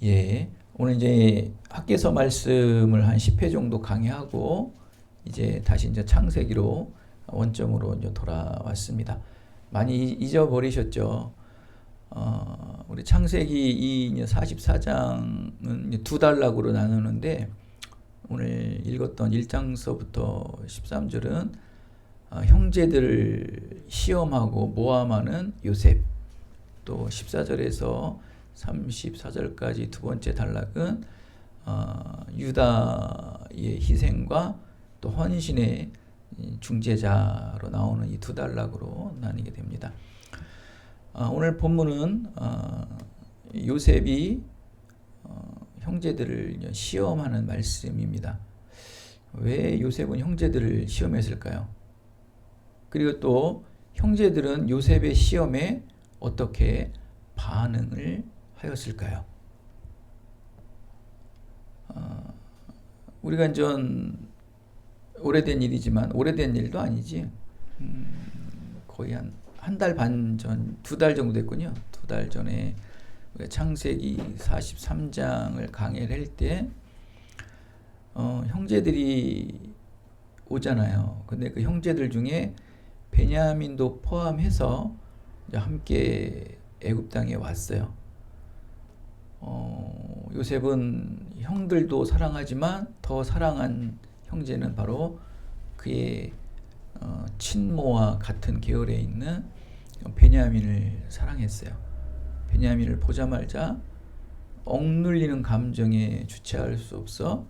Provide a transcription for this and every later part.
예, 오늘 이제 학개서 말씀을 한 10회 정도 강의하고 이제 다시 이제 창세기로 원점으로 이제 돌아왔습니다. 많이 잊어버리셨죠? 우리 창세기 이 44장은 두 단락으로 나누는데 오늘 읽었던 1장서부터 13절은 형제들을 시험하고 모함하는 요셉, 또 14절에서 34절까지 두 번째 단락은 유다의 희생과 또 헌신의 중재자로 나오는 이 두 단락으로 나뉘게 됩니다. 오늘 본문은 요셉이 형제들을 시험하는 말씀입니다. 왜 요셉은 형제들을 시험했을까요? 그리고 또 형제들은 요셉의 시험에 어떻게 반응을 하였을까요? 우리가 전 오래된 일이지만 오래된 일도 아니지. 거의 한 달 반 전, 두 달 정도 됐군요. 두 달 전에 창세기 43장을 강의를 할 때 형제들이 오잖아요. 근데 그 형제들 중에 베냐민도 포함해서 함께 애굽 땅에 왔어요. 요셉은 형들도 사랑하지만 더 사랑한 형제는 바로 그의 친모와 같은 계열에 있는 베냐민을 사랑했어요. 베냐민을 보자마자 억눌리는 감정에 주체할 수 없어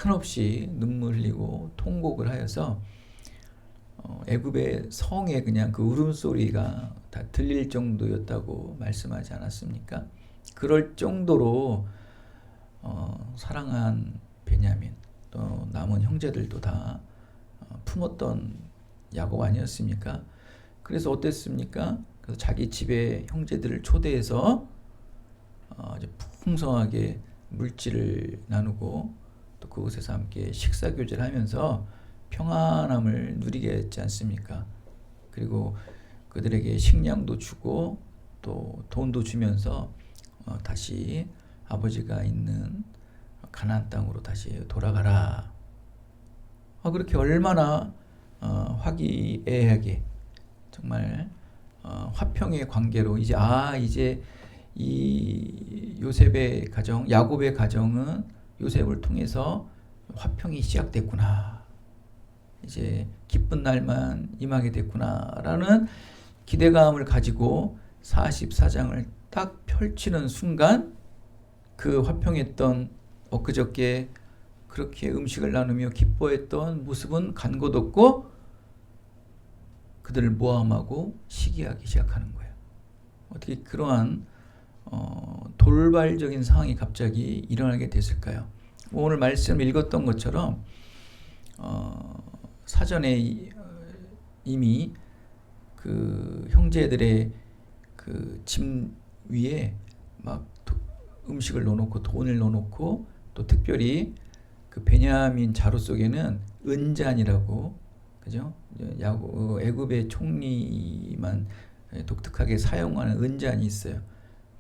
한없이 눈물 흘리고 통곡을 하여서 애굽의 성에 그냥 그 울음소리가 다 들릴 정도였다고 말씀하지 않았습니까? 그럴 정도로 사랑한 베냐민, 또 남은 형제들도 다 품었던 야곱 아니었습니까? 그래서 어땠습니까? 그래서 자기 집에 형제들을 초대해서 아주 풍성하게 물질을 나누고 또 그곳에서 함께 식사 교제를 하면서 평안함을 누리게 했지 않습니까? 그리고 그들에게 식량도 주고 또 돈도 주면서 다시 아버지가 있는 가나안 땅으로 다시 돌아가라. 그렇게 얼마나 화기애애하게 정말 화평의 관계로 이제 이 요셉의 가정, 야곱의 가정은 요셉을 통해서 화평이 시작됐구나. 이제 기쁜 날만 임하게 됐구나라는 기대감을 가지고 44장을 딱 펼치는 순간 그 화평했던 엊그저께 그렇게 음식을 나누며 기뻐했던 모습은 간 곳 없고 그들을 모함하고 시기하기 시작하는 거예요. 어떻게 그러한 돌발적인 상황이 갑자기 일어나게 됐을까요? 오늘 말씀 읽었던 것처럼 사전에 이미 그 형제들의 그 짐 위에 막 음식을 넣어놓고 돈을 넣어놓고 또 특별히 그 베냐민 자루 속에는 은잔이라고, 그죠? 애굽의 총리만 독특하게 사용하는 은잔이 있어요.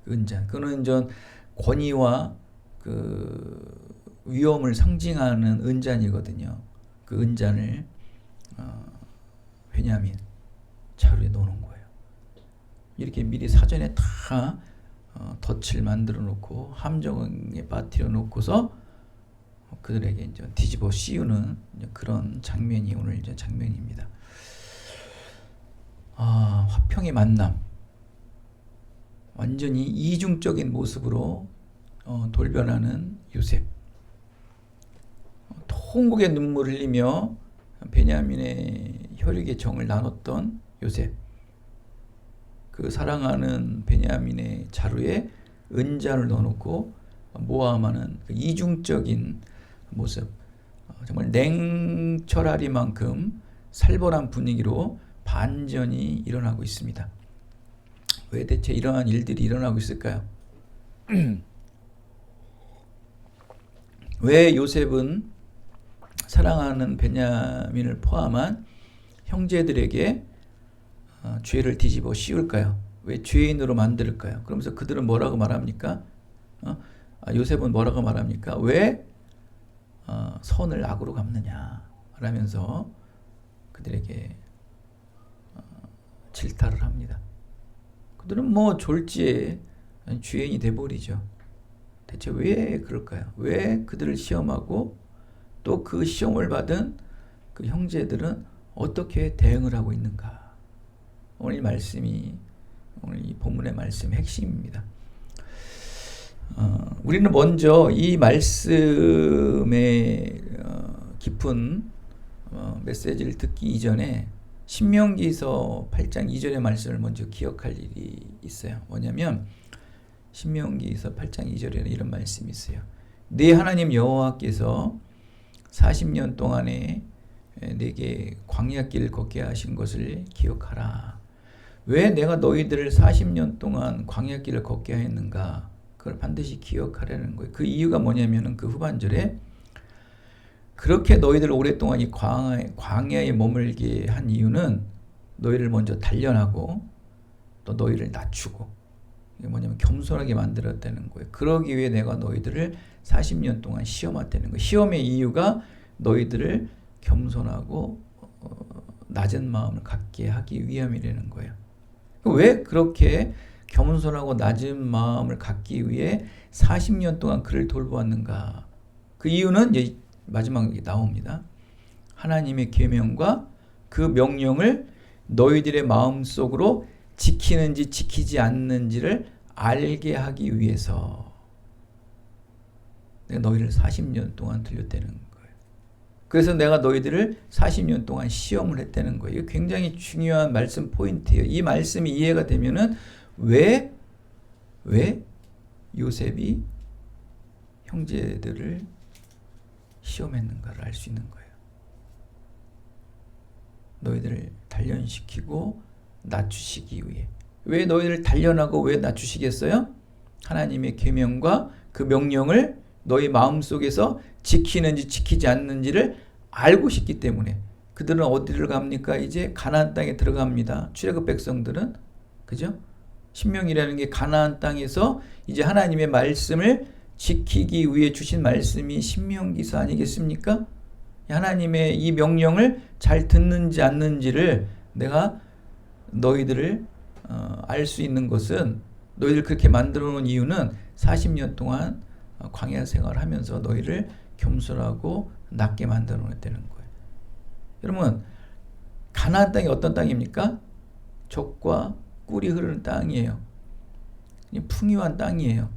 은잔. 그거는 전 권위와 그 위엄을 상징하는 은잔이거든요. 그 은잔을 베냐민 자루에 넣어놓은 거예요. 이렇게 미리 사전에 다 덫을 만들어 놓고 함정에 빠뜨려 놓고서 그들에게 이제 뒤집어 씌우는 그런 장면이 오늘 이제 장면입니다. 화평의 만남. 완전히 이중적인 모습으로 돌변하는 요셉. 통곡의 눈물을 흘리며 베냐민의 혈육의 정을 나눴던 요셉. 그 사랑하는 베냐민의 자루에 은잔을 넣어놓고 모함하는 그 이중적인 모습, 정말 냉철하리만큼 살벌한 분위기로 반전이 일어나고 있습니다. 왜 대체 이러한 일들이 일어나고 있을까요? 왜 요셉은 사랑하는 베냐민을 포함한 형제들에게 죄를 뒤집어 씌울까요? 왜 죄인으로 만들까요? 그러면서 그들은 뭐라고 말합니까? 요셉은 뭐라고 말합니까? 왜 선을 악으로 갚느냐 라면서 그들에게 질타를 합니다. 그들은 뭐 졸지에 죄인이 돼버리죠. 대체 왜 그럴까요? 왜 그들을 시험하고 또 그 시험을 받은 그 형제들은 어떻게 대응을 하고 있는가? 오늘 이 본문의 말씀의 핵심입니다. 우리는 먼저 이 말씀의 깊은 메시지를 듣기 이전에 신명기서 8장 2절의 말씀을 먼저 기억할 일이 있어요. 뭐냐면 신명기서 8장 2절에는 이런 말씀이 있어요. 네 하나님 여호와께서 40년 동안에 내게 광야길을 걷게 하신 것을 기억하라. 왜 내가 너희들을 40년 동안 광야길을 걷게 했는가? 그걸 반드시 기억하라는 거예요. 그 이유가 뭐냐면은 그 후반절에 그렇게 너희들 오랫동안 이 광야에 머물게 한 이유는 너희를 먼저 단련하고 또 너희를 낮추고, 이게 뭐냐면 겸손하게 만들었다는 거예요. 그러기 위해 내가 너희들을 40년 동안 시험했다는 거예요. 시험의 이유가 너희들을 겸손하고 낮은 마음을 갖게 하기 위함이라는 거예요. 왜 그렇게 겸손하고 낮은 마음을 갖기 위해 40년 동안 그를 돌보았는가? 그 이유는 이제 마지막에 나옵니다. 하나님의 계명과 그 명령을 너희들의 마음속으로 지키는지 지키지 않는지를 알게 하기 위해서 내가 너희를 40년 동안 들렸다는 거예요. 그래서 내가 너희들을 40년 동안 시험을 했다는 거예요. 이거 굉장히 중요한 말씀 포인트예요. 이 말씀이 이해가 되면은 왜 요셉이 형제들을 시험했는가를 알 수 있는 거예요. 너희들을 단련시키고 낮추시기 위해. 왜 너희를 단련하고 왜 낮추시겠어요? 하나님의 계명과 그 명령을 너희 마음속에서 지키는지 지키지 않는지를 알고 싶기 때문에. 그들은 어디를 갑니까? 이제 가나안 땅에 들어갑니다. 출애굽 백성들은. 그죠? 신명이라는 게 가나안 땅에서 이제 하나님의 말씀을 지키기 위해 주신 말씀이 신명기서 아니겠습니까? 하나님의 이 명령을 잘 듣는지 않는지를 내가 너희들을 알 수 있는 것은, 너희들 그렇게 만들어 놓은 이유는 40년 동안 광야 생활을 하면서 너희를 겸손하고 낮게 만들어 놨다는 거예요. 여러분, 가나안 땅이 어떤 땅입니까? 젖과 꿀이 흐르는 땅이에요. 풍요한 땅이에요.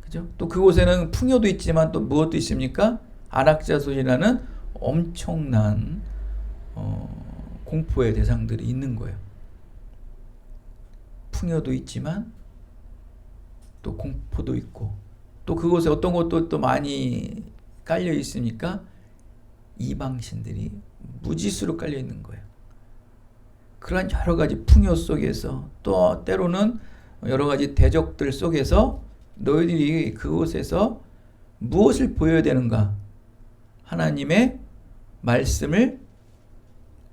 그죠? 또 그곳에는 풍요도 있지만 또 무엇도 있습니까? 안악자손이라는 엄청난 공포의 대상들이 있는 거예요. 풍요도 있지만 또 공포도 있고, 또 그곳에 어떤 것도 또 많이 깔려 있으니까 이방신들이 무지수로 깔려 있는 거예요. 그런 여러 가지 풍요 속에서, 또 때로는 여러 가지 대적들 속에서 너희들이 그곳에서 무엇을 보여야 되는가? 하나님의 말씀을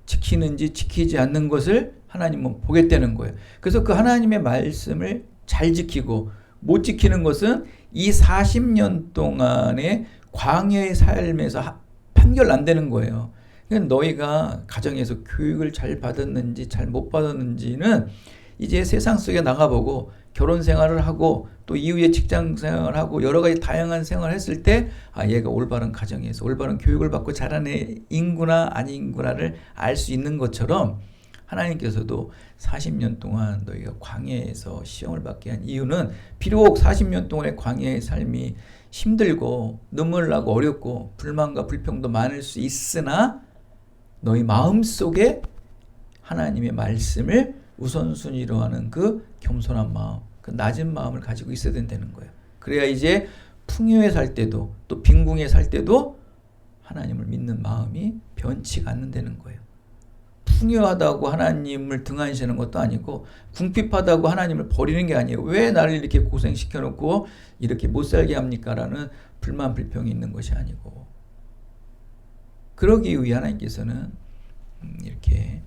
지키는지 지키지 않는 것을 하나님은 보겠다는 거예요. 그래서 그 하나님의 말씀을 잘 지키고 못 지키는 것은 이 40년 동안의 광야의 삶에서 판결 안 되는 거예요. 그러니까 너희가 가정에서 교육을 잘 받았는지 잘 못 받았는지는 이제 세상 속에 나가보고 결혼 생활을 하고 또 이후에 직장 생활을 하고 여러 가지 다양한 생활을 했을 때, 얘가 올바른 가정에서 올바른 교육을 받고 자란 애인구나 아닌구나를 알 수 있는 것처럼, 하나님께서도 40년 동안 너희가 광야에서 시험을 받게 한 이유는, 비록 40년 동안의 광야의 삶이 힘들고 눈물 나고 어렵고 불만과 불평도 많을 수 있으나 너희 마음속에 하나님의 말씀을 우선순위로 하는 그 겸손한 마음, 그 낮은 마음을 가지고 있어야 된다는 거예요. 그래야 이제 풍요에 살 때도 또 빈궁에 살 때도 하나님을 믿는 마음이 변치가 않는다는 거예요. 풍요하다고 하나님을 등한시하는 것도 아니고 궁핍하다고 하나님을 버리는 게 아니에요. 왜 나를 이렇게 고생시켜놓고 이렇게 못 살게 합니까? 라는 불만 불평이 있는 것이 아니고, 그러기 위해 하나님께서는 이렇게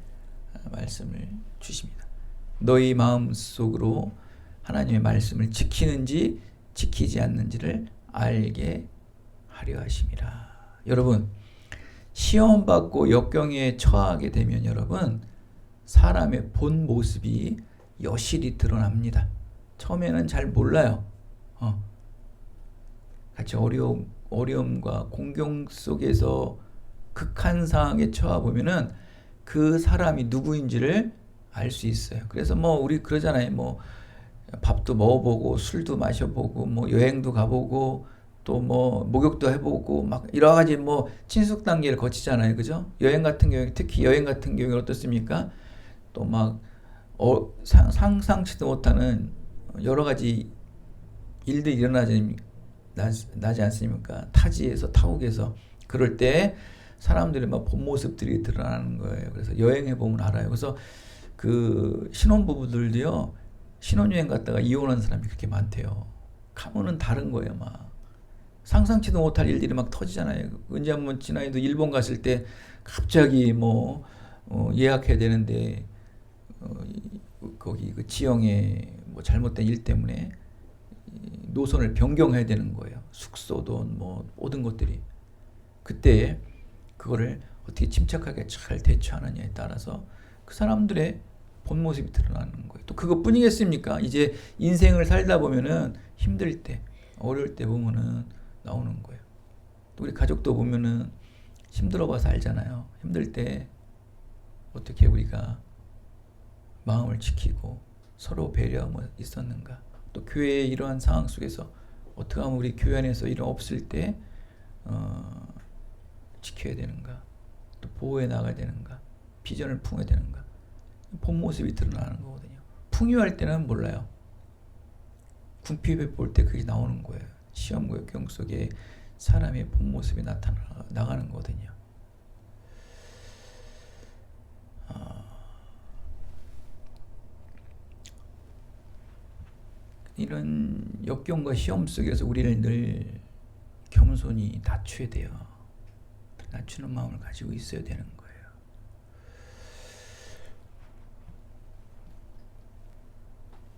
말씀을 주십니다. 너희 마음속으로 하나님의 말씀을 지키는지 지키지 않는지를 알게 하려 하심이라. 여러분, 시험 받고 역경에 처하게 되면 여러분, 사람의 본 모습이 여실히 드러납니다. 처음에는 잘 몰라요. 같이 어려움과 공경 속에서 극한 상황에 처해 보면은 그 사람이 누구인지를 알 수 있어요. 그래서 뭐 우리 그러잖아요. 뭐 밥도 먹어보고 술도 마셔보고 뭐 여행도 가보고 또 뭐 목욕도 해보고 막 여러 가지 뭐 친숙 단계를 거치잖아요. 그죠? 여행 같은 경우에 특히 여행 같은 경우에 어떻습니까? 또 막 상상치도 못하는 여러 가지 일들이 나지 않습니까? 타지에서 타국에서 그럴 때 사람들의 막 본 모습들이 드러나는 거예요. 그래서 여행해 보면 알아요. 그래서 그 신혼부부들도요, 신혼여행 갔다가 이혼한 사람이 그렇게 많대요. 가면은 다른 거예요. 막 상상치도 못할 일들이 막 터지잖아요. 언제 한번 지난해도 일본 갔을 때 갑자기 뭐 예약해야 되는데 거기 그 지형에 뭐 잘못된 일 때문에 노선을 변경해야 되는 거예요. 숙소도 뭐 모든 것들이. 그때 그거를 어떻게 침착하게 잘 대처하느냐에 따라서 그 사람들의 본 모습이 드러나는 거예요. 또 그것뿐이겠습니까? 이제 인생을 살다 보면은 힘들 때, 어려울 때 보면은 나오는 거예요. 또 우리 가족도 보면은 힘들어봐서 알잖아요. 힘들 때 어떻게 우리가 마음을 지키고 서로 배려하며 있었는가. 또 교회의 이러한 상황 속에서 어떻게 하면 우리 교회 안에서 이런 없을 때 지켜야 되는가, 또 보호해 나가야 되는가, 비전을 품어야 되는가. 본 모습이 드러나는 거거든요. 풍요할 때는 몰라요. 궁핍해 볼 때 그게 나오는 거예요. 시험과 역경 속에 사람의 본 모습이 나가는 거거든요. 이런 역경과 시험 속에서 우리를 늘 겸손히 낮춰야 돼요. 낮추는 마음을 가지고 있어야 되는 거예요.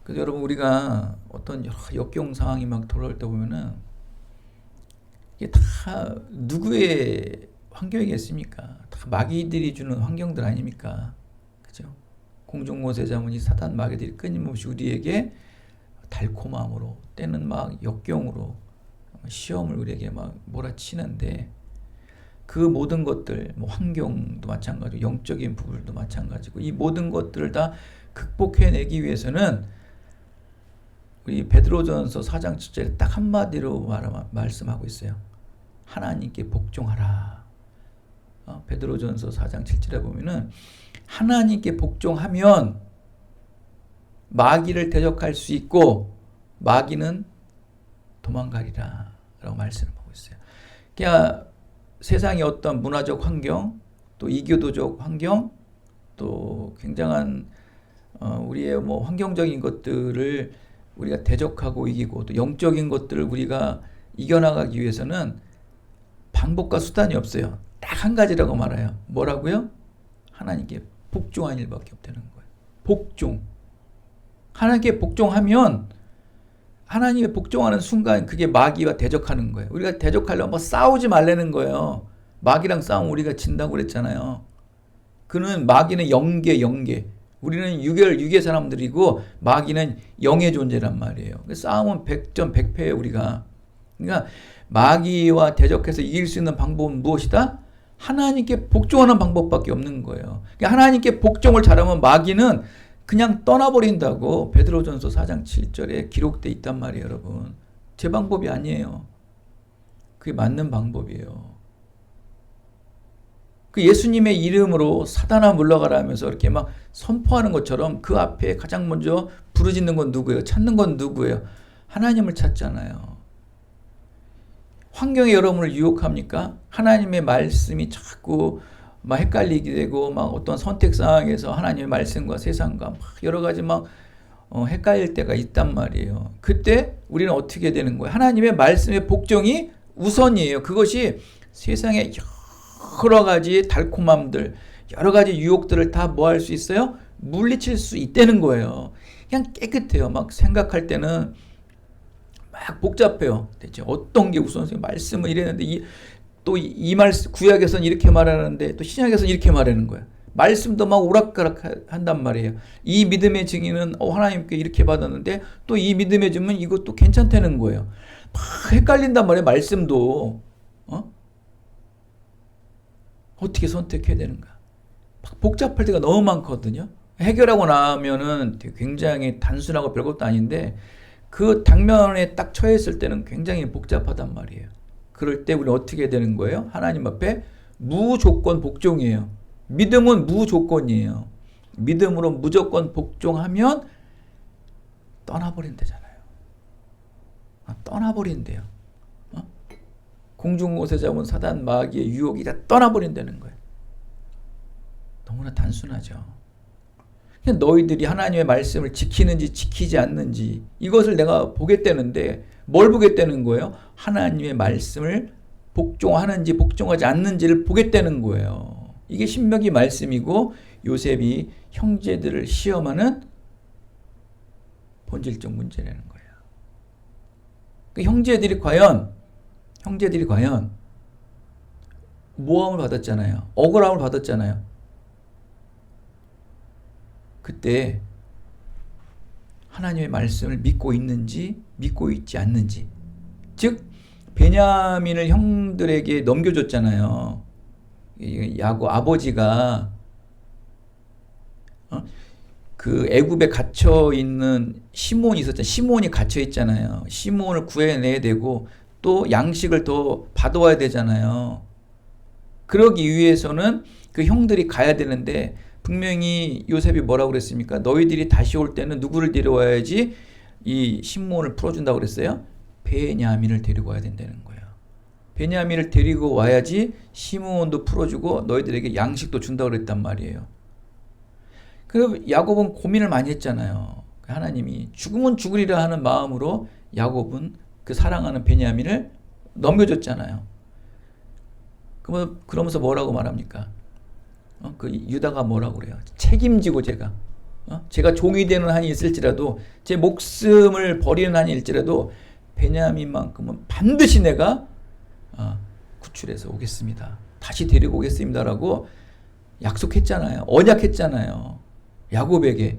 그래서 여러분, 우리가 어떤 여러 역경 상황이 막 돌아올 때 보면은 이게 다 누구의 환경이겠습니까? 다 마귀들이 주는 환경들 아닙니까? 그죠? 공중모세 자문이 사단 마귀들이 끊임없이 우리에게 달콤함으로 때는 막 역경으로 시험을 우리에게 막 몰아치는데, 그 모든 것들, 뭐 환경도 마찬가지고 영적인 부분도 마찬가지고 이 모든 것들을 다 극복해내기 위해서는 우리 베드로전서 4장 7절에 딱 한마디로 말씀하고 있어요. 하나님께 복종하라. 베드로전서 4장 7절에 보면은 하나님께 복종하면 마귀를 대적할 수 있고 마귀는 도망가리라 라고 말씀하고 있어요. 그러니까 세상의 어떤 문화적 환경, 또 이교도적 환경, 또 굉장한 우리의 뭐 환경적인 것들을 우리가 대적하고 이기고, 또 영적인 것들을 우리가 이겨나가기 위해서는 방법과 수단이 없어요. 딱 한 가지라고 말해요. 뭐라고요? 하나님께 복종한 일밖에 없다는 거예요. 복종. 하나님께 복종하면, 하나님의 복종하는 순간 그게 마귀와 대적하는 거예요. 우리가 대적하려면 뭐 싸우지 말라는 거예요. 마귀랑 싸우면 우리가 진다고 그랬잖아요. 그는 마귀는 영계. 우리는 육의 사람들이고 마귀는 영의 존재란 말이에요. 싸움은 100점 100패예요, 우리가. 그러니까 마귀와 대적해서 이길 수 있는 방법은 무엇이다? 하나님께 복종하는 방법밖에 없는 거예요. 그러니까 하나님께 복종을 잘하면 마귀는 그냥 떠나버린다고 베드로전서 4장 7절에 기록되어 있단 말이에요, 여러분. 제 방법이 아니에요. 그게 맞는 방법이에요. 그 예수님의 이름으로 사단아 물러가라 하면서 이렇게 막 선포하는 것처럼 그 앞에 가장 먼저 부르짖는 건 누구예요? 찾는 건 누구예요? 하나님을 찾잖아요. 환경이 여러분을 유혹합니까? 하나님의 말씀이 자꾸 막 헷갈리게 되고, 막 어떤 선택 상황에서 하나님의 말씀과 세상과 막 여러 가지 막 헷갈릴 때가 있단 말이에요. 그때 우리는 어떻게 되는 거예요? 하나님의 말씀의 복종이 우선이에요. 그것이 세상의 여러 가지 달콤함들, 여러 가지 유혹들을 다 뭐 할 수 있어요? 물리칠 수 있다는 거예요. 그냥 깨끗해요. 막 생각할 때는 막 복잡해요. 대체 어떤 게 우선순위 말씀을 이랬는데 또 이 말씀 구약에서는 이렇게 말하는데 또 신약에서는 이렇게 말하는 거예요. 말씀도 막 오락가락 한단 말이에요. 이 믿음의 증인은 하나님께 이렇게 받았는데 또 이 믿음의 증인은 이것도 괜찮다는 거예요. 막 헷갈린단 말이에요. 말씀도 어떻게 선택해야 되는가. 막 복잡할 때가 너무 많거든요. 해결하고 나면은 굉장히 단순하고 별것도 아닌데 그 당면에 딱 처했을 때는 굉장히 복잡하단 말이에요. 그럴 때 우리는 어떻게 되는 거예요? 하나님 앞에 무조건 복종이에요. 믿음은 무조건이에요. 믿음으로 무조건 복종하면 떠나버린대잖아요. 떠나버린대요. 공중곳에 잡은 사단 마귀의 유혹이 다 떠나버린다는 거예요. 너무나 단순하죠. 그냥 너희들이 하나님의 말씀을 지키는지 지키지 않는지 이것을 내가 보겠다는데 뭘 보겠다는 거예요? 하나님의 말씀을 복종하는지 복종하지 않는지를 보겠다는 거예요. 이게 신명기 말씀이고 요셉이 형제들을 시험하는 본질적 문제라는 거예요. 그 형제들이 과연 모함을 받았잖아요. 억울함을 받았잖아요. 그때 하나님의 말씀을 믿고 있는지 믿고 있지 않는지, 즉 베냐민을 형들에게 넘겨줬잖아요. 야곱 아버지가 그 애굽에 갇혀 있는 시몬이 있었잖아요. 시몬이 갇혀 있잖아요. 시몬을 구해내야 되고 또 양식을 더 받아와야 되잖아요. 그러기 위해서는 그 형들이 가야 되는데 분명히 요셉이 뭐라고 그랬습니까? 너희들이 다시 올 때는 누구를 데려와야지 이 시몬을 풀어준다고 그랬어요? 베냐민을 데리고 와야 된다는 거예요. 베냐민을 데리고 와야지 시몬도 풀어주고 너희들에게 양식도 준다고 그랬단 말이에요. 그럼 야곱은 고민을 많이 했잖아요. 하나님이 죽으면 죽으리라 하는 마음으로 야곱은 그 사랑하는 베냐민을 넘겨줬잖아요. 그러면서 뭐라고 말합니까? 그 유다가 뭐라고 그래요? 책임지고 제가 종이 되는 한이 있을지라도 제 목숨을 버리는 한이 있을지라도 베냐민만큼은 반드시 내가 구출해서 오겠습니다. 다시 데리고 오겠습니다라고 약속했잖아요. 언약했잖아요. 야곱에게.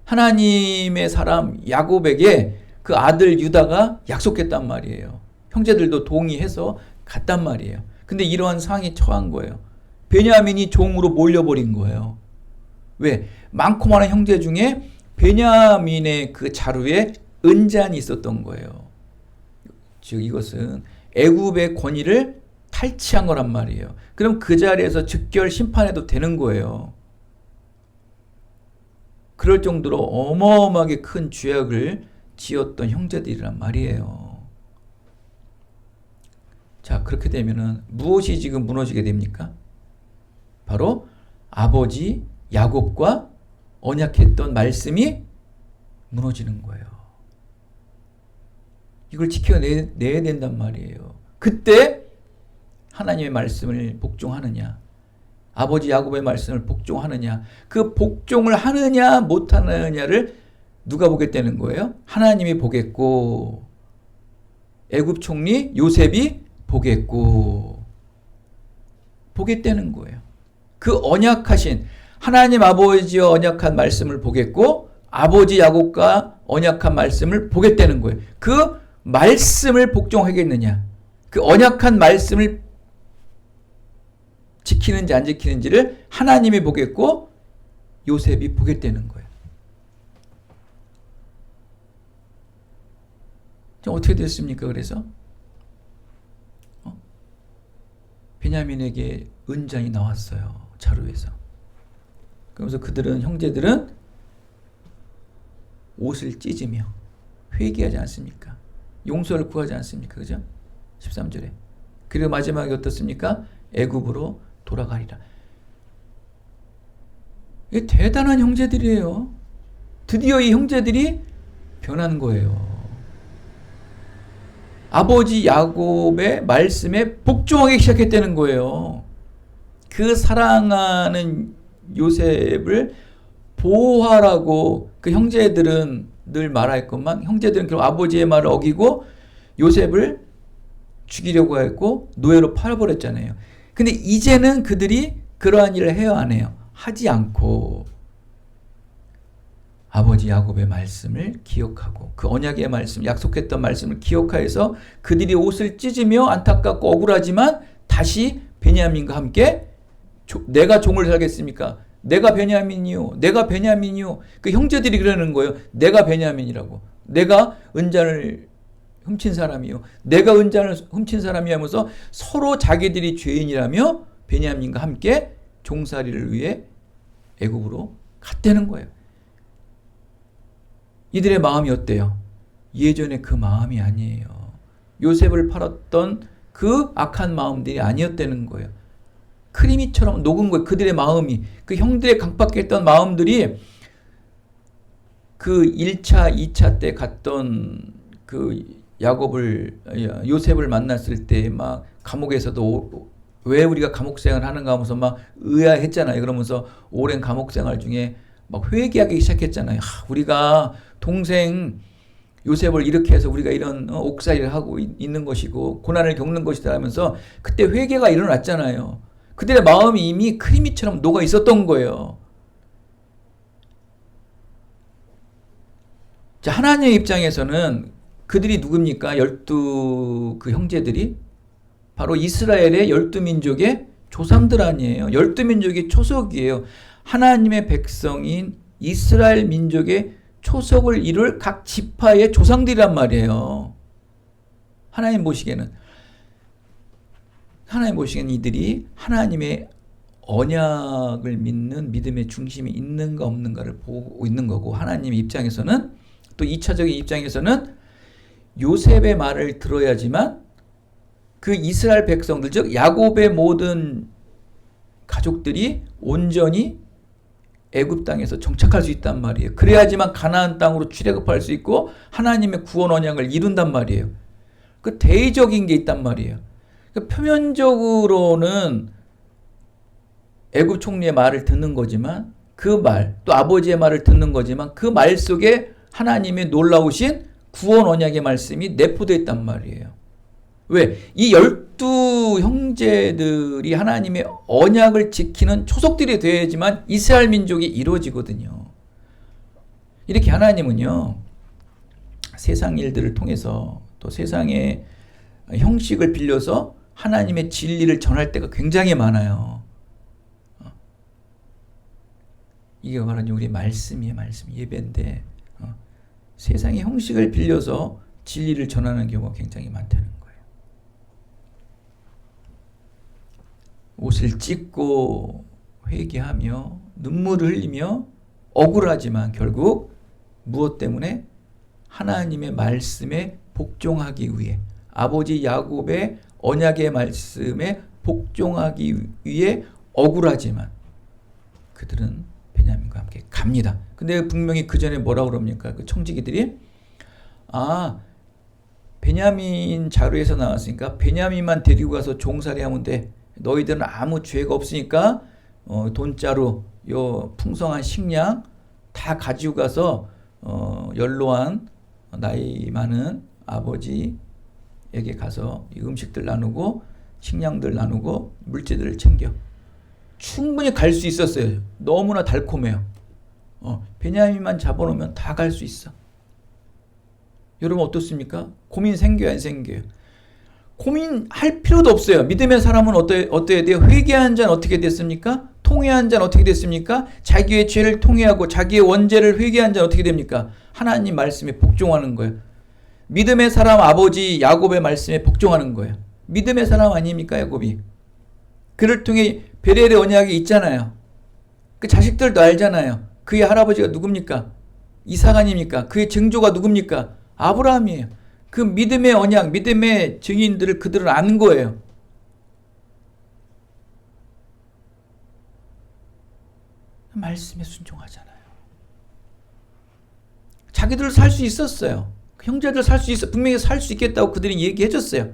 하나님의 사람 야곱에게 그 아들 유다가 약속했단 말이에요. 형제들도 동의해서 갔단 말이에요. 근데 이러한 상황이 처한 거예요. 베냐민이 종으로 몰려버린 거예요. 왜? 많고 많은 형제 중에 베냐민의 그 자루에 은잔이 있었던 거예요. 즉 이것은 애굽의 권위를 탈취한 거란 말이에요. 그럼 그 자리에서 즉결 심판해도 되는 거예요. 그럴 정도로 어마어마하게 큰 죄악을 지었던 형제들이란 말이에요. 자, 그렇게 되면은 무엇이 지금 무너지게 됩니까? 바로 아버지 야곱과 언약했던 말씀이 무너지는 거예요. 이걸 지켜내야 된단 말이에요. 그때 하나님의 말씀을 복종하느냐, 아버지 야곱의 말씀을 복종하느냐, 그 복종을 하느냐 못하느냐를 누가 보겠다는 거예요? 하나님이 보겠고 애굽 총리 요셉이 보겠다는 거예요. 그 언약하신 하나님 아버지와 언약한 말씀을 보겠고 아버지 야곱과 언약한 말씀을 보겠다는 거예요. 그 말씀을 복종하겠느냐, 그 언약한 말씀을 지키는지 안 지키는지를 하나님이 보겠고 요셉이 보겠다는 거예요. 어떻게 됐습니까? 그래서 베냐민에게 은잔이 나왔어요. 자루에서. 그러면서 형제들은 옷을 찢으며 회개하지 않습니까? 용서를 구하지 않습니까? 그죠? 13절에. 그리고 마지막에 어떻습니까? 애굽으로 돌아가리라. 이게 대단한 형제들이에요. 드디어 이 형제들이 변한 거예요. 아버지 야곱의 말씀에 복종하기 시작했다는 거예요. 그 사랑하는 요셉을 보호하라고 그 형제들은 늘 말하였건만 형제들은 결국 아버지의 말을 어기고 요셉을 죽이려고 했고 노예로 팔아버렸잖아요. 근데 이제는 그들이 그러한 일을 해요, 안 해요? 하지 않고 아버지 야곱의 말씀을 기억하고 그 언약의 말씀, 약속했던 말씀을 기억하여서 그들이 옷을 찢으며 안타깝고 억울하지만 다시 베냐민과 함께 내가 종을 살겠습니까? 내가 베냐민이요. 내가 베냐민이요. 그 형제들이 그러는 거예요. 내가 베냐민이라고. 내가 은잔을 훔친 사람이요. 내가 은잔을 훔친 사람이 하면서 서로 자기들이 죄인이라며 베냐민과 함께 종살이를 위해 애굽으로 갔다는 거예요. 이들의 마음이 어때요? 예전에 그 마음이 아니에요. 요셉을 팔았던 그 악한 마음들이 아니었다는 거예요. 크리미처럼 녹은 거예요. 그들의 마음이. 그 형들의 강박했던 마음들이 그 1차, 2차 때 갔던 그 요셉을 만났을 때 막 감옥에서도 왜 우리가 감옥 생활 하는가 하면서 막 의아했잖아요. 그러면서 오랜 감옥 생활 중에 막 회개하기 시작했잖아요. 우리가 동생 요셉을 이렇게 해서 우리가 이런 옥살이를 하고 있는 것이고 고난을 겪는 것이다 하면서 그때 회개가 일어났잖아요. 그들의 마음이 이미 크리미처럼 녹아 있었던 거예요. 자, 하나님의 입장에서는 그들이 누굽니까? 12 그 형제들이 바로 이스라엘의 12민족의 조상들 아니에요. 12민족의 초석이에요. 하나님의 백성인 이스라엘 민족의 초석을 이룰 각 지파의 조상들이란 말이에요. 하나님 보시기에는 이들이 하나님의 언약을 믿는 믿음의 중심이 있는가 없는가를 보고 있는 거고, 하나님의 입장에서는 또 2차적인 입장에서는 요셉의 말을 들어야지만 그 이스라엘 백성들, 즉 야곱의 모든 가족들이 온전히 애굽 땅에서 정착할 수 있단 말이에요. 그래야지만 가나안 땅으로 출애굽할 수 있고 하나님의 구원 언약을 이룬단 말이에요. 그 대의적인 게 있단 말이에요. 그 표면적으로는 애굽 총리의 말을 듣는 거지만 그 말, 또 아버지의 말을 듣는 거지만 그 말 속에 하나님의 놀라우신 구원 언약의 말씀이 내포되어 있단 말이에요. 왜? 이 12 형제들이 하나님의 언약을 지키는 초석들이 되어야지만 이스라엘 민족이 이루어지거든요. 이렇게 하나님은요, 세상 일들을 통해서 또 세상의 형식을 빌려서 하나님의 진리를 전할 때가 굉장히 많아요. 이게 바로 우리 말씀이에요. 말씀, 예배인데 세상의 형식을 빌려서 진리를 전하는 경우가 굉장히 많다는 거예요. 옷을 찢고 회개하며 눈물을 흘리며 억울하지만 결국 무엇 때문에? 하나님의 말씀에 복종하기 위해, 아버지 야곱의 언약의 말씀에 복종하기 위해 억울하지만 그들은 베냐민과 함께 갑니다. 근데 분명히 그 전에 뭐라고 그럽니까? 그 청지기들이 베냐민 자루에서 나왔으니까 베냐민만 데리고 가서 종살이 하면 돼. 너희들은 아무 죄가 없으니까 돈자루, 요 풍성한 식량 다 가지고 가서 연로한 나이 많은 아버지에게 가서 이 음식들 나누고 식량들 나누고 물질들을 챙겨. 충분히 갈 수 있었어요. 너무나 달콤해요. 베냐민만 잡아놓으면 다 갈 수 있어. 여러분 어떻습니까? 고민 생겨요, 안 생겨요? 고민할 필요도 없어요. 믿음의 사람은 어때야 돼요? 회개한 자는 어떻게 됐습니까? 통회한 자는 어떻게 됐습니까? 자기의 죄를 통회하고 자기의 원죄를 회개한 자는 어떻게 됩니까? 하나님 말씀에 복종하는 거예요. 믿음의 사람 아버지 야곱의 말씀에 복종하는 거예요. 믿음의 사람 아닙니까, 야곱이? 그를 통해 베델의 언약이 있잖아요. 그 자식들도 알잖아요. 그의 할아버지가 누굽니까? 이삭 아닙니까? 그의 증조가 누굽니까? 아브라함이에요. 그 믿음의 언약, 믿음의 증인들을 그들은 아는 거예요. 말씀에 순종하잖아요. 자기들 살 수 있었어요. 형제들 살 수 있어, 분명히 살 수 있겠다고 그들이 얘기해 줬어요.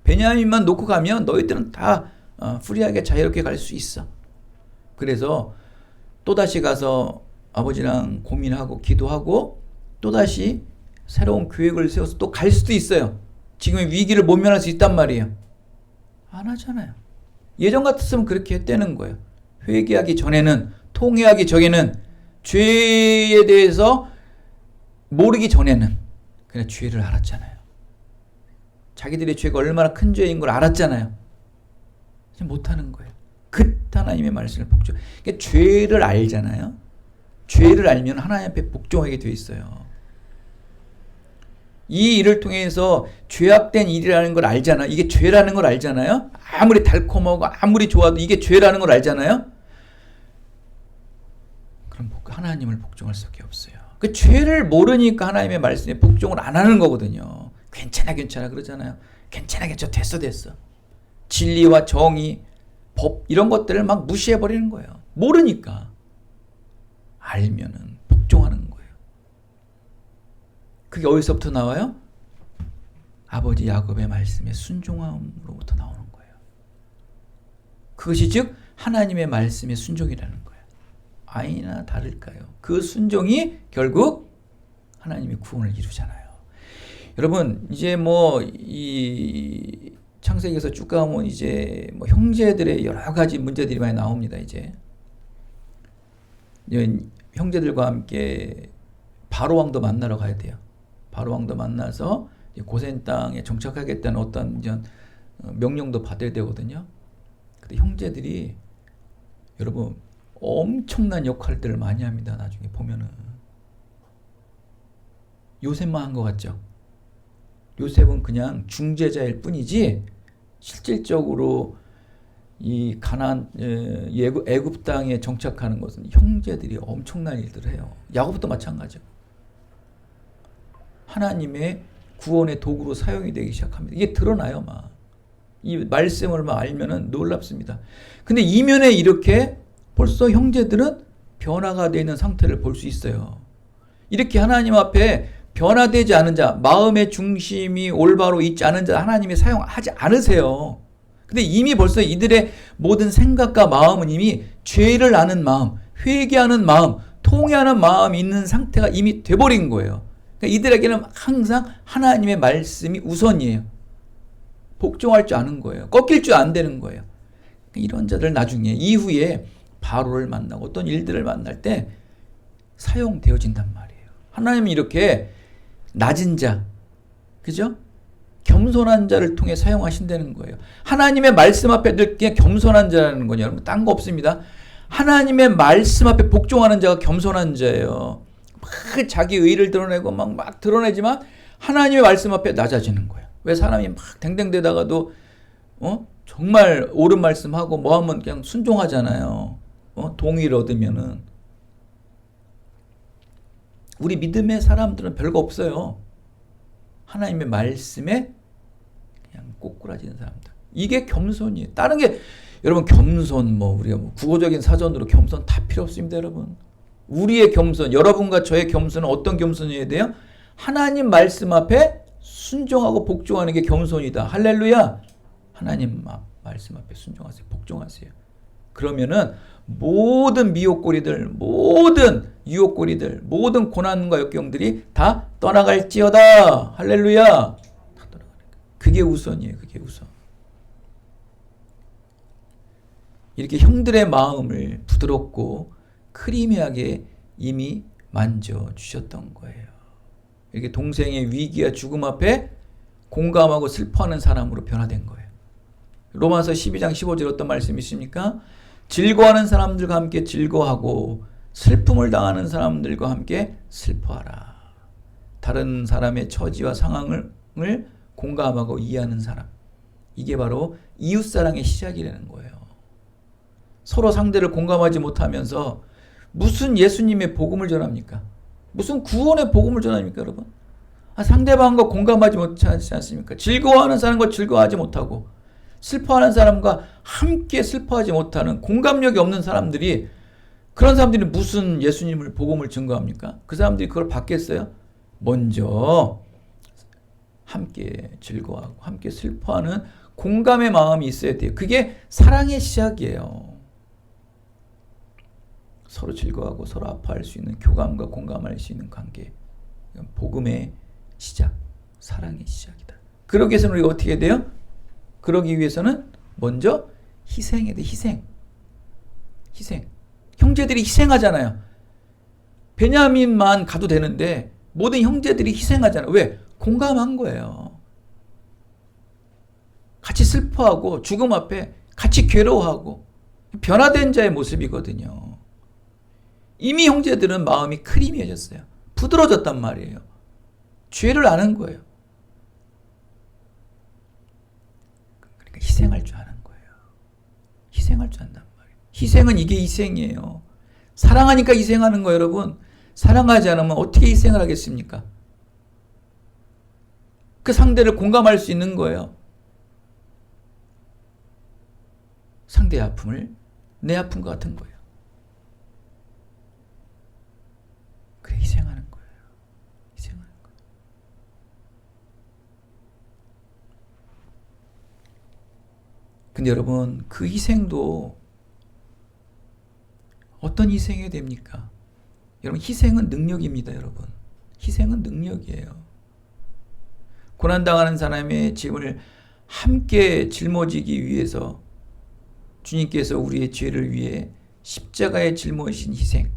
베냐민만 놓고 가면 너희들은 다 프리하게 자유롭게 갈 수 있어. 그래서 또다시 가서 아버지랑 고민하고 기도하고 또다시 새로운 계획을 세워서 또 갈 수도 있어요. 지금의 위기를 모면할 수 있단 말이에요. 안 하잖아요. 예전 같았으면 그렇게 했다는 거예요. 회개하기 전에는, 통회하기 전에는, 죄에 대해서 모르기 전에는 그냥 죄를 알았잖아요. 자기들의 죄가 얼마나 큰 죄인 걸 알았잖아요. 지금 못하는 거예요. 그때 하나님의 말씀을 복종. 그러니까 죄를 알잖아요. 죄를 알면 하나님 앞에 복종하게 돼 있어요. 이 일을 통해서 죄악된 일이라는 걸 알잖아요. 이게 죄라는 걸 알잖아요. 아무리 달콤하고 아무리 좋아도 이게 죄라는 걸 알잖아요. 그럼 하나님을 복종할 수밖에 없어요. 그 죄를 모르니까 하나님의 말씀에 복종을 안 하는 거거든요. 괜찮아 그러잖아요. 괜찮아 됐어. 진리와 정의, 법 이런 것들을 막 무시해버리는 거예요. 모르니까. 알면은 복종하는 거예요. 그게 어디서부터 나와요? 아버지 야곱의 말씀에 순종함으로부터 나오는 거예요. 그것이 즉 하나님의 말씀에 순종이라는 거예요. 아니나 다를까요? 그 순종이 결국 하나님의 구원을 이루잖아요. 여러분 이제 이 창세기에서 쭉 가면 이제 형제들의 여러 가지 문제들이 많이 나옵니다. 이제 형제들과 함께 바로 왕도 만나러 가야 돼요. 바로 왕도 만나서 고센 땅에 정착하겠다는 어떤 명령도 받아야 되거든요. 근데 형제들이 여러분 엄청난 역할들을 많이 합니다. 나중에 보면은 요셉만 한 것 같죠. 요셉은 그냥 중재자일 뿐이지 실질적으로 이 가나안 애굽 땅에 정착하는 것은 형제들이 엄청난 일들을 해요. 야곱도 마찬가지고 하나님의 구원의 도구로 사용이 되기 시작합니다. 이게 드러나요, 막. 이 말씀을 막 알면은 놀랍습니다. 근데 이면에 이렇게 벌써 형제들은 변화가 되는 상태를 볼 수 있어요. 이렇게 하나님 앞에 변화되지 않은 자, 마음의 중심이 올바로 있지 않은 자 하나님이 사용하지 않으세요. 근데 이미 벌써 이들의 모든 생각과 마음은 이미 죄를 아는 마음, 회개하는 마음, 통회하는 마음이 있는 상태가 이미 돼버린 거예요. 그러니까 이들에게는 항상 하나님의 말씀이 우선이에요. 복종할 줄 아는 거예요. 꺾일 줄 안 되는 거예요. 이런 자들 나중에 이후에 바로를 만나고 어떤 일들을 만날 때 사용되어진단 말이에요. 하나님이 이렇게 낮은 자, 그죠? 겸손한 자를 통해 사용하신다는 거예요. 하나님의 말씀 앞에 늘 그냥 겸손한 자라는 거냐? 여러분 딴 거 없습니다. 하나님의 말씀 앞에 복종하는 자가 겸손한 자예요. 막 자기 의를 드러내고 막 드러내지만 하나님의 말씀 앞에 낮아지는 거예요. 왜 사람이 막 댕댕대다가도 정말 옳은 말씀하고 뭐 하면 그냥 순종하잖아요. 동의를 얻으면은. 우리 믿음의 사람들은 별거 없어요. 하나님의 말씀에 그냥 꼬꾸라지는 사람들. 이게 겸손이에요. 다른 게 여러분 겸손 우리가 국어적인 사전으로 겸손 다 필요 없습니다, 여러분. 우리의 겸손, 여러분과 저의 겸손은 어떤 겸손이어야 돼요? 하나님 말씀 앞에 순종하고 복종하는 게 겸손이다. 할렐루야. 하나님 말씀 앞에 순종하세요. 복종하세요. 그러면은 모든 미혹거리들, 모든 유혹거리들, 모든 고난과 역경들이 다 떠나갈지어다. 할렐루야. 다 떠나가는 거예요. 그게 우선이에요. 그게 우선. 이렇게 형들의 마음을 부드럽고 크리미하게 이미 만져주셨던 거예요. 이렇게 동생의 위기와 죽음 앞에 공감하고 슬퍼하는 사람으로 변화된 거예요. 로마서 12장 15절 어떤 말씀이 있습니까? 즐거워하는 사람들과 함께 즐거워하고 슬픔을 당하는 사람들과 함께 슬퍼하라. 다른 사람의 처지와 상황을 공감하고 이해하는 사람. 이게 바로 이웃사랑의 시작이라는 거예요. 서로 상대를 공감하지 못하면서 무슨 예수님의 복음을 전합니까? 무슨 구원의 복음을 전합니까, 여러분? 상대방과 공감하지 못하지 않습니까? 즐거워하는 사람과 즐거워하지 못하고 슬퍼하는 사람과 함께 슬퍼하지 못하는 공감력이 없는 사람들이 그런 사람들이 무슨 예수님을 복음을 증거합니까? 그 사람들이 그걸 받겠어요? 먼저 함께 즐거워하고 함께 슬퍼하는 공감의 마음이 있어야 돼요. 그게 사랑의 시작이에요. 서로 즐거워하고 서로 아파할 수 있는, 교감과 공감할 수 있는 관계. 복음의 시작, 사랑의 시작이다. 그러기 위해서는 우리가 어떻게 해야 돼요? 그러기 위해서는 먼저 희생해야 돼. 희생. 형제들이 희생하잖아요. 베냐민만 가도 되는데 모든 형제들이 희생하잖아요. 왜? 공감한 거예요. 같이 슬퍼하고 죽음 앞에 같이 괴로워하고 변화된 자의 모습이거든요. 이미 형제들은 마음이 크리미해졌어요. 부드러워졌단 말이에요. 죄를 아는 거예요. 그러니까 희생할 줄 아는 거예요. 희생할 줄 안단 말이에요. 희생은 이게 희생이에요. 사랑하니까 희생하는 거예요, 여러분. 사랑하지 않으면 어떻게 희생을 하겠습니까? 그 상대를 공감할 수 있는 거예요. 상대의 아픔을 내 아픔과 같은 거예요. 그래, 희생하는 거예요. 희생하는 거예요. 근데 여러분, 그 희생도 어떤 희생이 됩니까? 여러분, 희생은 능력입니다, 여러분. 희생은 능력이에요. 고난당하는 사람의 짐을 함께 짊어지기 위해서 주님께서 우리의 죄를 위해 십자가에 짊어지신 희생,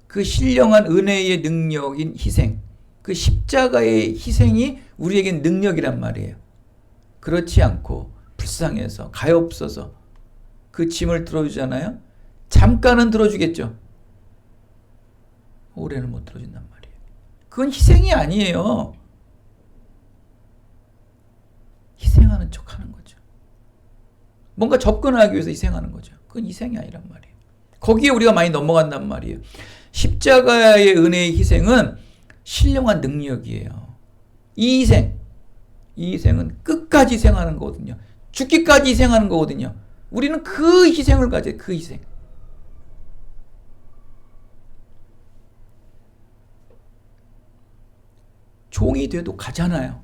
그 신령한 은혜의 능력인 희생, 그 십자가의 희생이 우리에겐 능력이란 말이에요. 그렇지 않고 불쌍해서 가엾어서 그 짐을 들어주잖아요. 잠깐은 들어주겠죠. 오래는 못 들어준단 말이에요. 그건 희생이 아니에요. 희생하는 척하는 거죠. 뭔가 접근하기 위해서 희생하는 거죠. 그건 희생이 아니란 말이에요. 거기에 우리가 많이 넘어간단 말이에요. 십자가의 은혜의 희생은 신령한 능력이에요. 이 희생은 끝까지 희생하는 거거든요. 죽기까지 희생하는 거거든요. 우리는 그 희생을 가져요. 그 희생. 종이 돼도 가잖아요.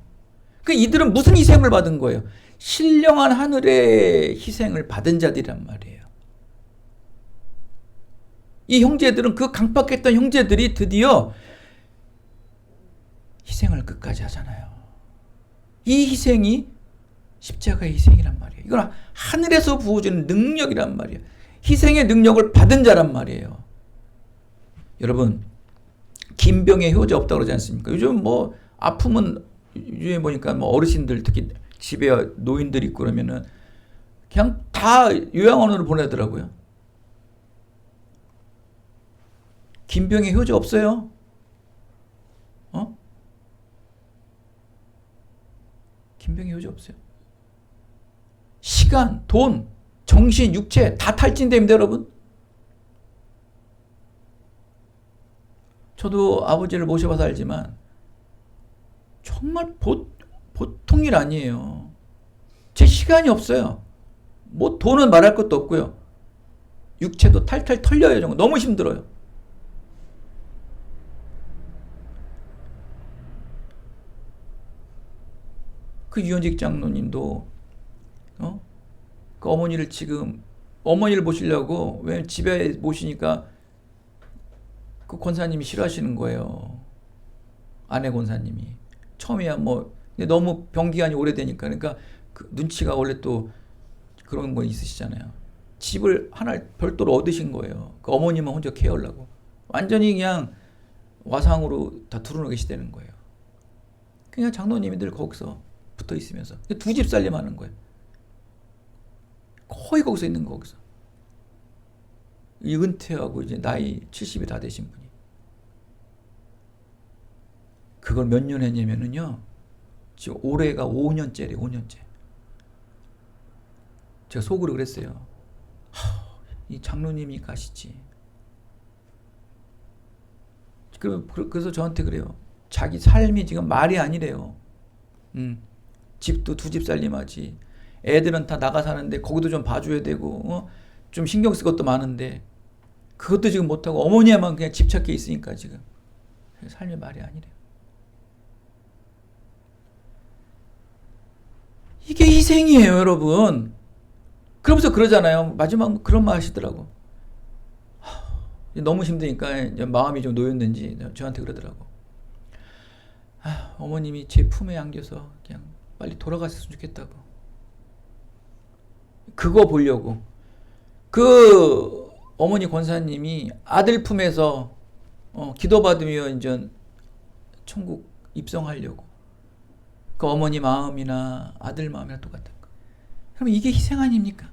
그 이들은 무슨 희생을 받은 거예요? 신령한 하늘의 희생을 받은 자들이란 말이에요. 이 형제들은, 그 강박했던 형제들이 드디어 희생을 끝까지 하잖아요. 이 희생이 십자가의 희생이란 말이에요. 이건 하늘에서 부어주는 능력이란 말이에요. 희생의 능력을 받은 자란 말이에요. 여러분, 김병의 효자 없다고 그러지 않습니까? 요즘 뭐 아프면 요즘에 보니까 뭐 어르신들, 특히 집에 노인들 있고 그러면은 그냥 다 요양원으로 보내더라고요. 김병의 효자 없어요? 김병의 효자 없어요. 시간, 돈, 정신, 육체 다 탈진됩니다, 여러분. 저도 아버지를 모셔봐서 알지만 정말 보통 일 아니에요. 제 시간이 없어요. 뭐 돈은 말할 것도 없고요. 육체도 탈탈 털려요. 정말 너무 힘들어요. 그 유현직 장로님도 그 어머니를 지금 어머니를 모시려고, 왜냐면 집에 모시니까 그 권사님이 싫어하시는 거예요. 아내 권사님이. 처음이야 뭐 근데 너무 병기간이 오래되니까, 그러니까 그 눈치가 원래 또 그런 거 있으시잖아요. 집을 하나 별도로 얻으신 거예요. 그 어머니만 혼자 케어하려고. 완전히 그냥 와상으로 다 두루누 계시다는 거예요. 그냥 장로님이 늘 거기서 붙어 있으면서 두 집 살림 하는 거예요. 거의 거기서 있는 거, 거기서. 은퇴하고 이제 나이 70이 다 되신 분이. 그걸 몇 년 했냐면은요, 지금 올해가 5년째래, 5년째. 제가 속으로 그랬어요. 이 장로님이 가시지. 그래서 저한테 그래요. 자기 삶이 지금 말이 아니래요. 집도 두 집 살림하지. 애들은 다 나가 사는데 거기도 좀 봐줘야 되고, 좀 신경 쓸 것도 많은데 그것도 지금 못하고 어머니야만 그냥 집착해 있으니까 지금 삶이 말이 아니래요. 이게 희생이에요, 여러분. 그러면서 그러잖아요. 마지막 그런 말 하시더라고. 너무 힘드니까 이제 마음이 좀 놓였는지 저한테 그러더라고. 아, 어머님이 제 품에 안겨서 그냥 빨리 돌아가셨으면 좋겠다고. 그거 보려고. 그 어머니 권사님이 아들 품에서 기도받으며 이제 천국 입성하려고. 그 어머니 마음이나 아들 마음이나 똑같은 거. 그럼 이게 희생 아닙니까?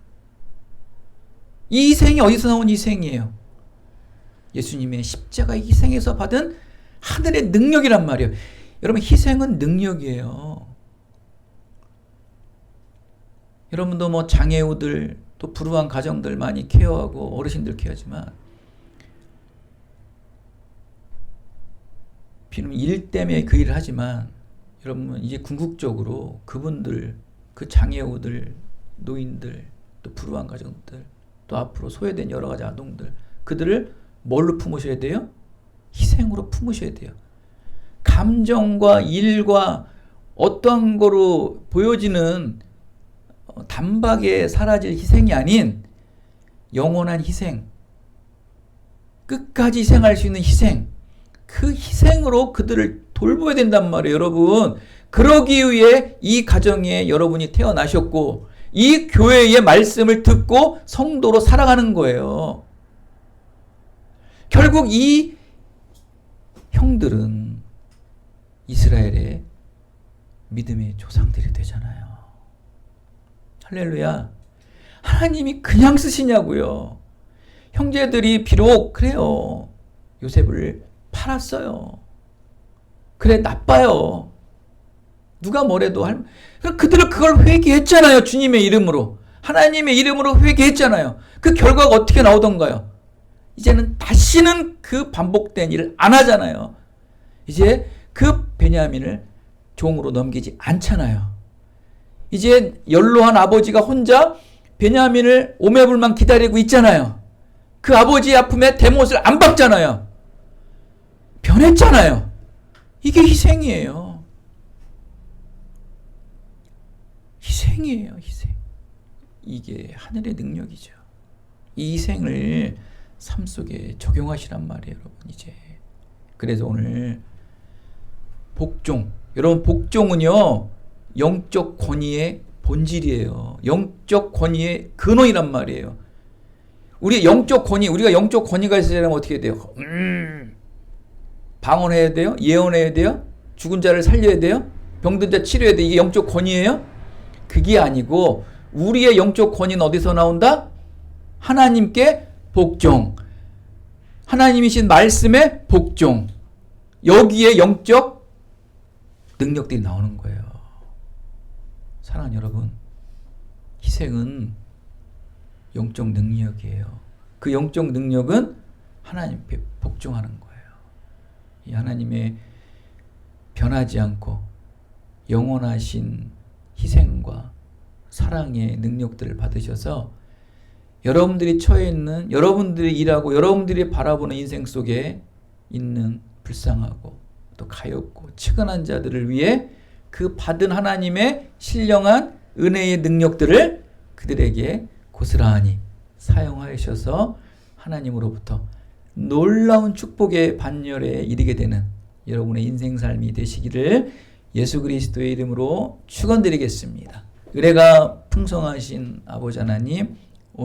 이 희생이 어디서 나온 희생이에요? 예수님의 십자가 희생에서 받은 하늘의 능력이란 말이에요. 여러분, 희생은 능력이에요. 여러분도 뭐 장애우들, 또 불우한 가정들 많이 케어하고 어르신들 케어하지만, 비록 일 때문에 그 일을 하지만, 여러분 이제 궁극적으로 그분들, 그 장애우들, 노인들, 또 불우한 가정들, 또 앞으로 소외된 여러 가지 아동들, 그들을 뭘로 품으셔야 돼요? 희생으로 품으셔야 돼요. 감정과 일과 어떠한 거로 보여지는 단박에 사라질 희생이 아닌 영원한 희생, 끝까지 희생할 수 있는 희생, 그 희생으로 그들을 돌봐야 된단 말이에요, 여러분. 그러기 위해 이 가정에 여러분이 태어나셨고 이 교회의 말씀을 듣고 성도로 살아가는 거예요. 결국 이 형들은 이스라엘의 믿음의 조상들이 되잖아요. 할렐루야. 하나님이 그냥 쓰시냐고요. 형제들이 비록 그래요, 요셉을 팔았어요. 그래, 나빠요. 누가 뭐래도 그들은 그걸 회개했잖아요. 주님의 이름으로, 하나님의 이름으로 회개했잖아요. 그 결과가 어떻게 나오던가요? 이제는 다시는 그 반복된 일을 안 하잖아요. 이제 그 베냐민을 종으로 넘기지 않잖아요. 이제 연로한 아버지가 혼자 베냐민을 오매불만 기다리고 있잖아요. 그 아버지의 아픔에 대못을 안 박잖아요. 변했잖아요. 이게 희생이에요. 희생이에요, 희생. 이게 하늘의 능력이죠. 이 희생을 삶 속에 적용하시란 말이에요, 여러분. 이제 그래서 오늘 복종, 여러분, 복종은요 영적 권위의 본질이에요. 영적 권위의 근원이란 말이에요. 우리의 영적 권위, 우리가 영적 권위가 있으려면 어떻게 돼요? 방언해야 돼요? 예언해야 돼요? 죽은 자를 살려야 돼요? 병든 자 치료해야 돼. 이게 영적 권위예요? 그게 아니고 우리의 영적 권위는 어디서 나온다? 하나님께 복종, 하나님이신 말씀에 복종, 여기에 영적 능력들이 나오는 거예요. 사랑하는 여러분, 희생은 영적 능력이에요. 그 영적 능력은 하나님께 복종하는 거예요. 이 하나님의 변하지 않고 영원하신 희생과 사랑의 능력들을 받으셔서 여러분들이 처해 있는, 여러분들이 일하고 여러분들이 바라보는 인생 속에 있는 불쌍하고 또 가엾고 측은한 자들을 위해 그 받은 하나님의 신령한 은혜의 능력들을 그들에게 고스란히 사용하셔서 하나님으로부터 놀라운 축복의 반열에 이르게 되는 여러분의 인생 삶이 되시기를 예수 그리스도의 이름으로 축원드리겠습니다. 은혜가 풍성하신 아버지 하나님,